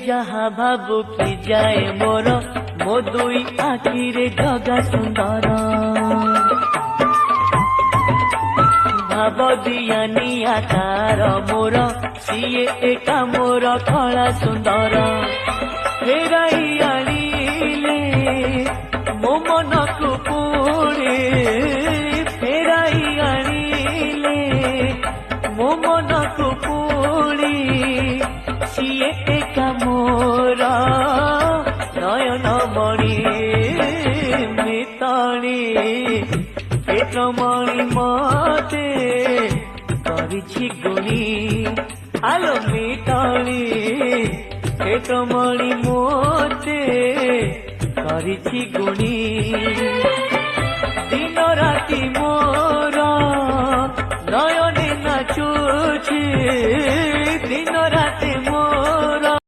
जहा भाबु कि जाए मोर मो दुई आखिरे जगा सुंदर भाव दिया निया तार मोर सीए एका मोर कला सुंदर फेराई आनिले मो मन को पुणे फेराई आनिले मो मन को पुणे सीए एका मोर नयन मणि मिताणी पेटमणि मते करिछि गुणी आलो मिताणी पेटमणि मते करिछि गुणी दिन राति मोर नयने नाचुछि